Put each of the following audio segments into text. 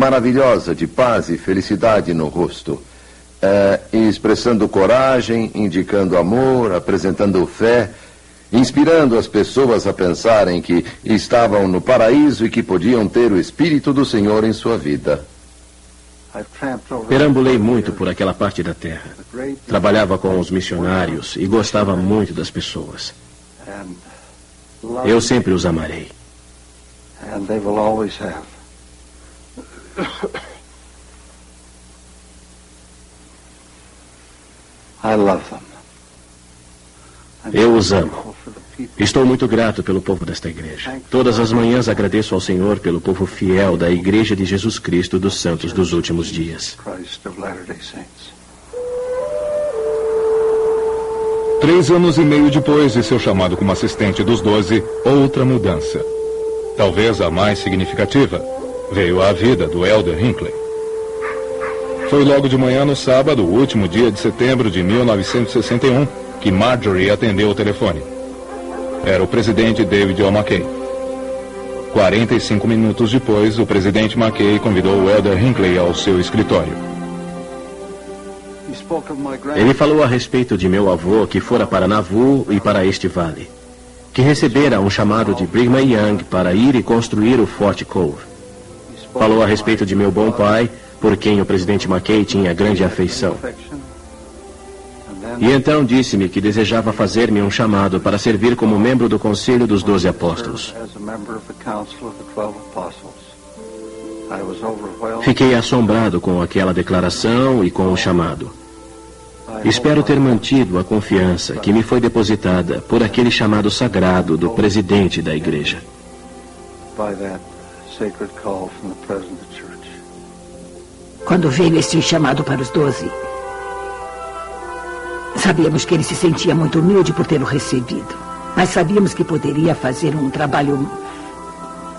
maravilhosa de paz e felicidade no rosto, expressando coragem, indicando amor, apresentando fé, inspirando as pessoas a pensarem que estavam no paraíso e que podiam ter o Espírito do Senhor em sua vida. Perambulei muito por aquela parte da terra. Trabalhava com os missionários e gostava muito das pessoas. Eu sempre os amarei. Eu os amo. Estou muito grato pelo povo desta igreja. Todas as manhãs agradeço ao Senhor pelo povo fiel da Igreja de Jesus Cristo dos Santos dos Últimos Dias. 3 anos e meio depois de seu chamado como assistente dos 12, outra mudança. Talvez a mais significativa, veio à vida do Elder Hinckley. Foi logo de manhã no sábado, o último dia de setembro de 1961, que Marjorie atendeu o telefone. Era o presidente David O. McKay. 45 minutos depois, o presidente McKay convidou o Elder Hinckley ao seu escritório. Ele falou a respeito de meu avô que fora para Nauvoo e para este vale, que recebera um chamado de Brigham Young para ir e construir o Fort Cove. Falou a respeito de meu bom pai, por quem o presidente McKay tinha grande afeição. E então disse-me que desejava fazer-me um chamado para servir como membro do Conselho dos 12 Apóstolos. Fiquei assombrado com aquela declaração e com o chamado. Espero ter mantido a confiança que me foi depositada por aquele chamado sagrado do presidente da igreja. Quando veio esse chamado para os 12, sabíamos que ele se sentia muito humilde por tê-lo recebido. Mas sabíamos que poderia fazer um trabalho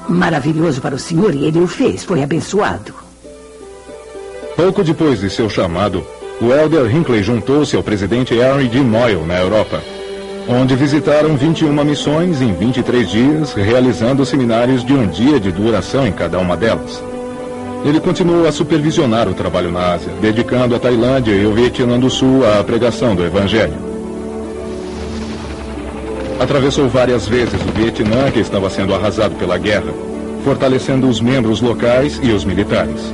maravilhoso para o Senhor e ele o fez. Foi abençoado. Pouco depois de seu chamado, o Elder Hinckley juntou-se ao presidente Henry D. Moyle na Europa, onde visitaram 21 missões em 23 dias, realizando seminários de um dia de duração em cada uma delas. Ele continuou a supervisionar o trabalho na Ásia, dedicando a Tailândia e o Vietnã do Sul à pregação do Evangelho. Atravessou várias vezes o Vietnã, que estava sendo arrasado pela guerra, fortalecendo os membros locais e os militares.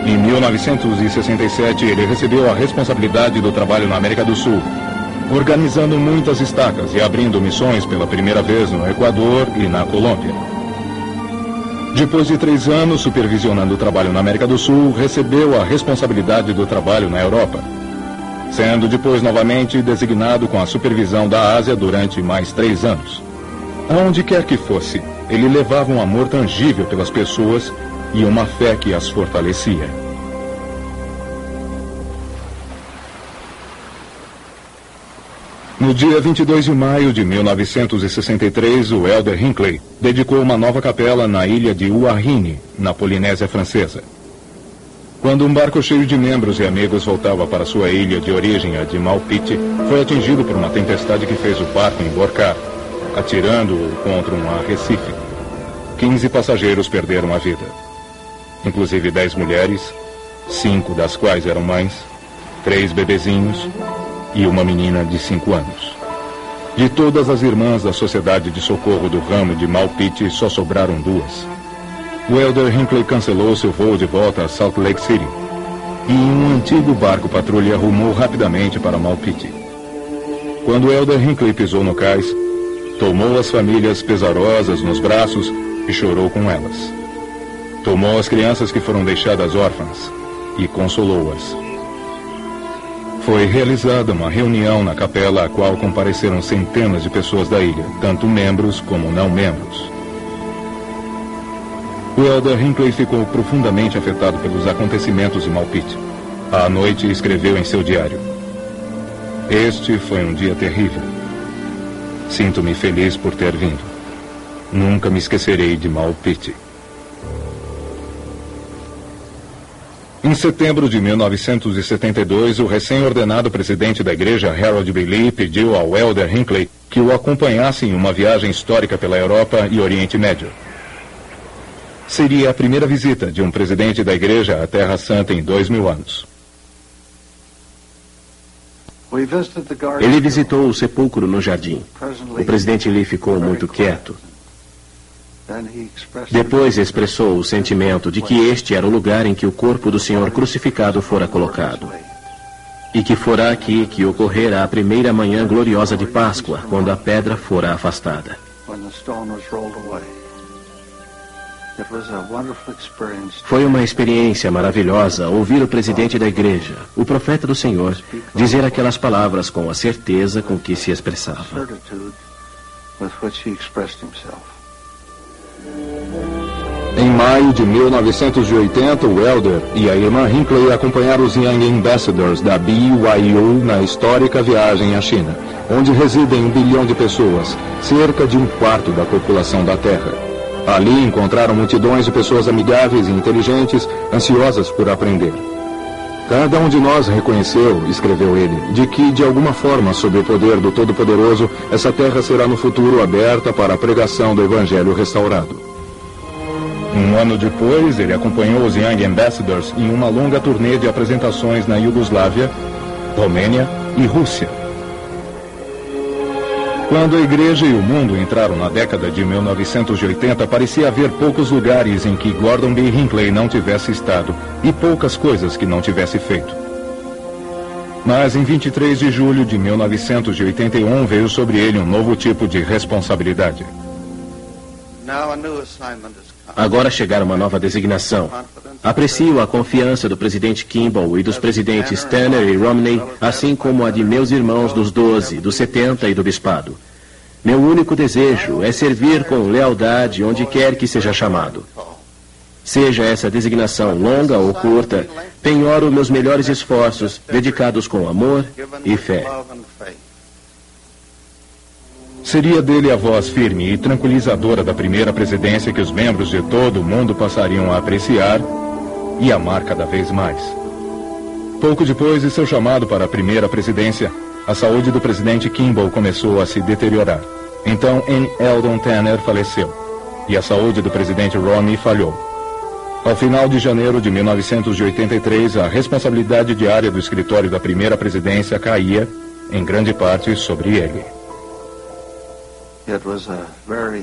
Em 1967, ele recebeu a responsabilidade do trabalho na América do Sul, organizando muitas estacas e abrindo missões pela primeira vez no Equador e na Colômbia. Depois de 3 anos supervisionando o trabalho na América do Sul, recebeu a responsabilidade do trabalho na Europa, sendo depois novamente designado com a supervisão da Ásia durante mais 3 anos. Aonde quer que fosse, ele levava um amor tangível pelas pessoas e uma fé que as fortalecia. No dia 22 de maio de 1963, o Elder Hinckley dedicou uma nova capela na ilha de Huahine, na Polinésia Francesa. Quando um barco cheio de membros e amigos voltava para sua ilha de origem, a de Maupiti, foi atingido por uma tempestade que fez o barco emborcar, atirando-o contra um arrecife. 15 passageiros perderam a vida, inclusive 10 mulheres, 5 das quais eram mães, 3 bebezinhos e uma menina de 5 anos. De todas as irmãs da Sociedade de Socorro do ramo de Maupiti, só sobraram 2. O Elder Hinckley cancelou seu voo de volta a Salt Lake City e em um antigo barco patrulha rumou rapidamente para Maupiti. Quando Elder Hinckley pisou no cais, tomou as famílias pesarosas nos braços e chorou com elas. Tomou as crianças que foram deixadas órfãs e consolou-as. Foi realizada uma reunião na capela a qual compareceram centenas de pessoas da ilha, tanto membros como não membros. O Elder Hinckley ficou profundamente afetado pelos acontecimentos de Maupiti. À noite escreveu em seu diário: "Este foi um dia terrível. Sinto-me feliz por ter vindo. Nunca me esquecerei de Maupiti." Em setembro de 1972, o recém-ordenado presidente da igreja, Harold B. Lee, pediu ao Elder Hinckley que o acompanhasse em uma viagem histórica pela Europa e Oriente Médio. Seria a primeira visita de um presidente da Igreja à Terra Santa em 2000 anos. Ele visitou o sepulcro no jardim. O presidente Lee ficou muito quieto. Depois expressou o sentimento de que este era o lugar em que o corpo do Senhor crucificado fora colocado. E que fora aqui que ocorrera a primeira manhã gloriosa de Páscoa, quando a pedra fora afastada. Foi uma experiência maravilhosa ouvir o presidente da igreja, o profeta do Senhor, dizer aquelas palavras com a certeza com que se expressava. Em maio de 1980, o Elder e a irmã Hinckley acompanharam os Young Ambassadors da BYU na histórica viagem à China, onde residem 1 bilhão de pessoas, cerca de 1/4 da população da Terra. Ali encontraram multidões de pessoas amigáveis e inteligentes, ansiosas por aprender. Cada um de nós reconheceu, escreveu ele, de que, de alguma forma, sob o poder do Todo-Poderoso, essa terra será no futuro aberta para a pregação do Evangelho restaurado. Um ano depois, ele acompanhou os Young Ambassadors em uma longa turnê de apresentações na Iugoslávia, Romênia e Rússia. Quando a igreja e o mundo entraram na década de 1980, parecia haver poucos lugares em que Gordon B. Hinckley não tivesse estado e poucas coisas que não tivesse feito. Mas em 23 de julho de 1981 veio sobre ele um novo tipo de responsabilidade. Agora chegara uma nova designação. Aprecio a confiança do presidente Kimball e dos presidentes Tanner e Romney, assim como a de meus irmãos dos 12, dos 70 e do bispado. Meu único desejo é servir com lealdade onde quer que seja chamado. Seja essa designação longa ou curta, penhoro meus melhores esforços, dedicados com amor e fé. Seria dele a voz firme e tranquilizadora da primeira presidência que os membros de todo o mundo passariam a apreciar e amar cada vez mais. Pouco depois de seu chamado para a primeira presidência, a saúde do presidente Kimball começou a se deteriorar. Então, N. Eldon Tanner faleceu e a saúde do presidente Romney falhou. Ao final de janeiro de 1983, a responsabilidade diária do escritório da primeira presidência caía, em grande parte, sobre ele.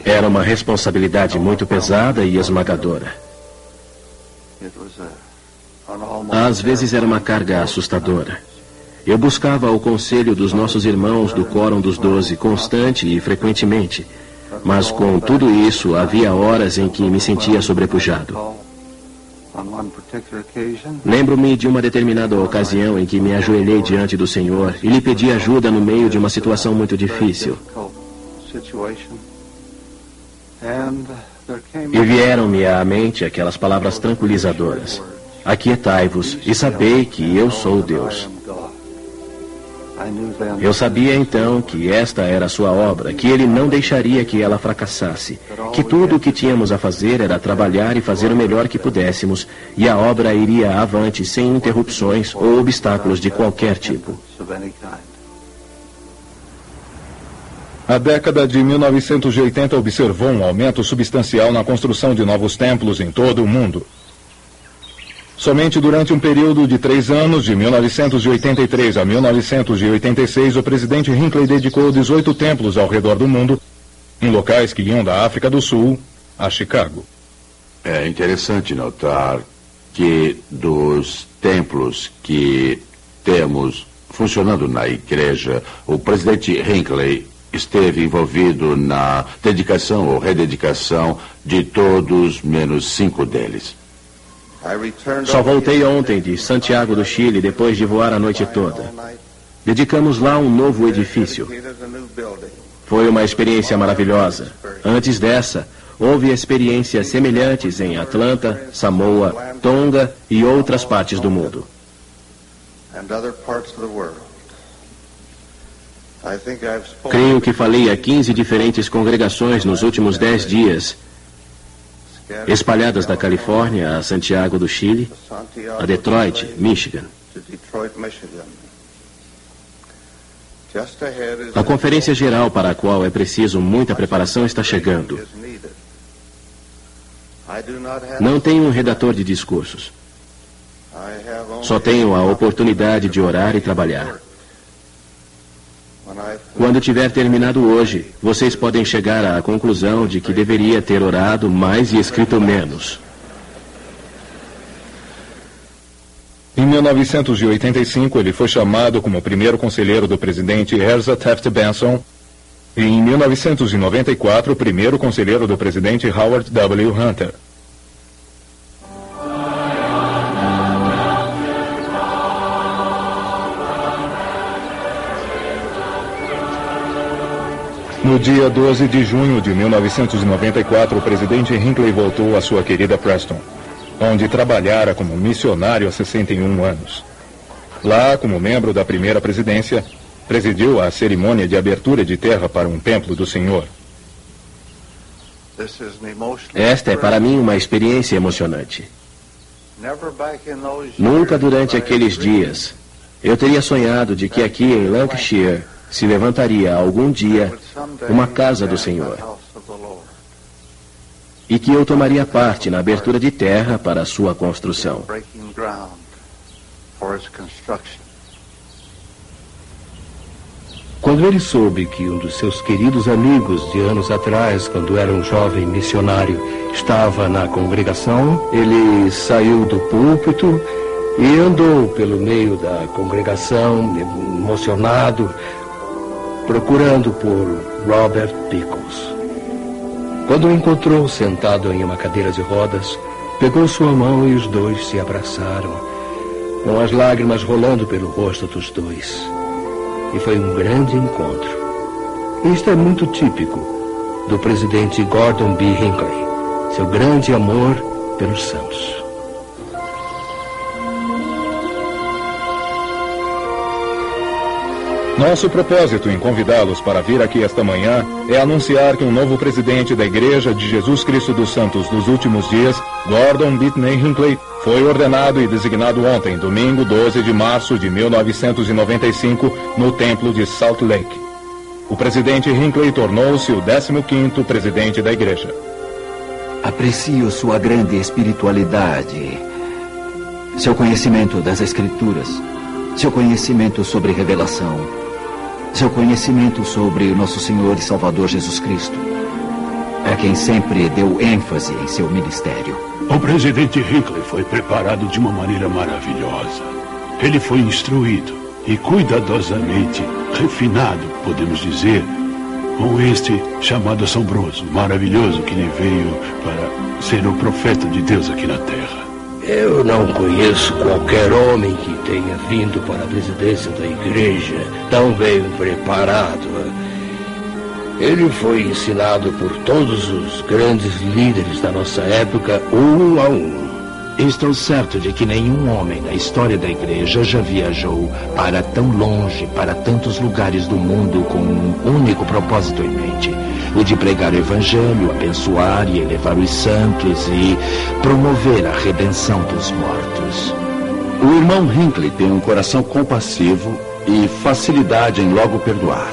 Era uma responsabilidade muito pesada e esmagadora. Às vezes era uma carga assustadora. Eu buscava o conselho dos nossos irmãos do Quórum dos 12 constante e frequentemente, mas com tudo isso havia horas em que me sentia sobrepujado. Lembro-me de uma determinada ocasião em que me ajoelhei diante do Senhor e lhe pedi ajuda no meio de uma situação muito difícil. E vieram-me à mente aquelas palavras tranquilizadoras. Aquietai-vos e sabei que eu sou Deus. Eu sabia então que esta era a sua obra, que ele não deixaria que ela fracassasse, que tudo o que tínhamos a fazer era trabalhar e fazer o melhor que pudéssemos, e a obra iria avante sem interrupções ou obstáculos de qualquer tipo. A década de 1980 observou um aumento substancial na construção de novos templos em todo o mundo. Somente durante um período de 3 anos, de 1983 a 1986, o presidente Hinckley dedicou 18 templos ao redor do mundo, em locais que iam da África do Sul a Chicago. É interessante notar que dos templos que temos funcionando na igreja, o presidente Hinckley esteve envolvido na dedicação ou rededicação de todos menos 5 deles. Só voltei ontem de Santiago do Chile depois de voar a noite toda. Dedicamos lá um novo edifício. Foi uma experiência maravilhosa. Antes dessa, houve experiências semelhantes em Atlanta, Samoa, Tonga e outras partes do mundo. Creio que falei a 15 diferentes congregações nos últimos 10 dias, espalhadas da Califórnia a Santiago do Chile, a Detroit, Michigan. A conferência geral para a qual é preciso muita preparação está chegando. Não tenho um redator de discursos. Só tenho a oportunidade de orar e trabalhar. Quando tiver terminado hoje, vocês podem chegar à conclusão de que deveria ter orado mais e escrito menos. Em 1985, ele foi chamado como primeiro conselheiro do presidente Ezra Taft Benson e em 1994, primeiro conselheiro do presidente Howard W. Hunter. No dia 12 de junho de 1994, o presidente Hinckley voltou à sua querida Preston, onde trabalhara como missionário há 61 anos. Lá, como membro da primeira presidência, presidiu a cerimônia de abertura de terra para um templo do Senhor. Esta é para mim uma experiência emocionante. Nunca durante aqueles dias eu teria sonhado de que aqui em Lancashire se levantaria algum dia uma casa do Senhor e que eu tomaria parte na abertura de terra para a sua construção. Quando ele soube que um dos seus queridos amigos de anos atrás, quando era um jovem missionário, estava na congregação, ele saiu do púlpito e andou pelo meio da congregação, emocionado, procurando por Robert Pickles. Quando o encontrou sentado em uma cadeira de rodas, pegou sua mão e os dois se abraçaram, com as lágrimas rolando pelo rosto dos dois. E foi um grande encontro. Isto é muito típico do presidente Gordon B. Hinckley, seu grande amor pelos santos. Nosso propósito em convidá-los para vir aqui esta manhã é anunciar que um novo presidente da Igreja de Jesus Cristo dos Santos dos Últimos Dias, Gordon Bitney Hinckley, foi ordenado e designado ontem, domingo 12 de março de 1995, no Templo de Salt Lake. O presidente Hinckley tornou-se o 15º presidente da Igreja. Aprecio sua grande espiritualidade, seu conhecimento das Escrituras, seu conhecimento sobre revelação, seu conhecimento sobre o nosso Senhor e Salvador Jesus Cristo, a quem sempre deu ênfase em seu ministério. O presidente Hinckley foi preparado de uma maneira maravilhosa. Ele foi instruído e cuidadosamente refinado, podemos dizer, com este chamado assombroso, maravilhoso que lhe veio para ser o profeta de Deus aqui na Terra. Eu não conheço qualquer homem que tenha vindo para a presidência da igreja tão bem preparado. Ele foi ensinado por todos os grandes líderes da nossa época, um a um. Estou certo de que nenhum homem na história da igreja já viajou para tão longe, para tantos lugares do mundo com um único propósito em mente: o de pregar o evangelho, abençoar e elevar os santos e promover a redenção dos mortos. O irmão Hinckley tem um coração compassivo e facilidade em logo perdoar,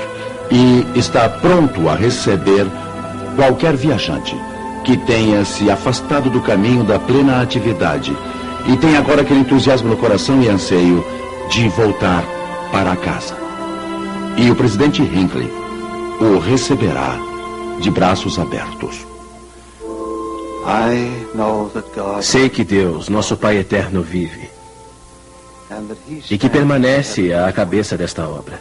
e está pronto a receber qualquer viajante que tenha se afastado do caminho da plena atividade e tem agora aquele entusiasmo no coração e anseio de voltar para casa. E o presidente Hinckley o receberá de braços abertos. Sei que Deus, nosso Pai eterno, vive e que permanece à cabeça desta obra.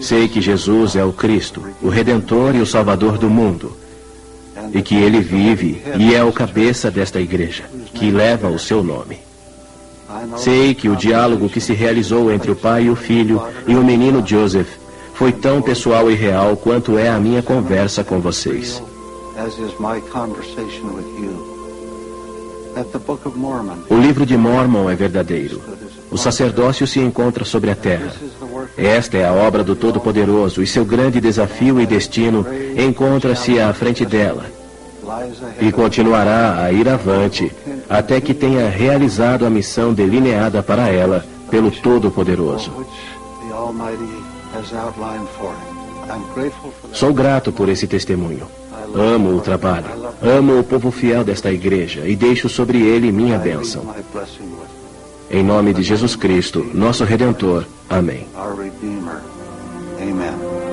Sei que Jesus é o Cristo, o Redentor e o Salvador do mundo, e que Ele vive e é o cabeça desta igreja, que leva o seu nome. Sei que o diálogo que se realizou entre o pai e o filho e o menino Joseph foi tão pessoal e real quanto é a minha conversa com vocês. O livro de Mormon é verdadeiro. O sacerdócio se encontra sobre a terra. Esta é a obra do Todo-Poderoso e seu grande desafio e destino encontra-se à frente dela. E continuará a ir avante até que tenha realizado a missão delineada para ela pelo Todo-Poderoso. Sou grato por esse testemunho. Amo o trabalho. Amo o povo fiel desta igreja e deixo sobre ele minha bênção. Em nome de Jesus Cristo, nosso Redentor. Amém. Amen.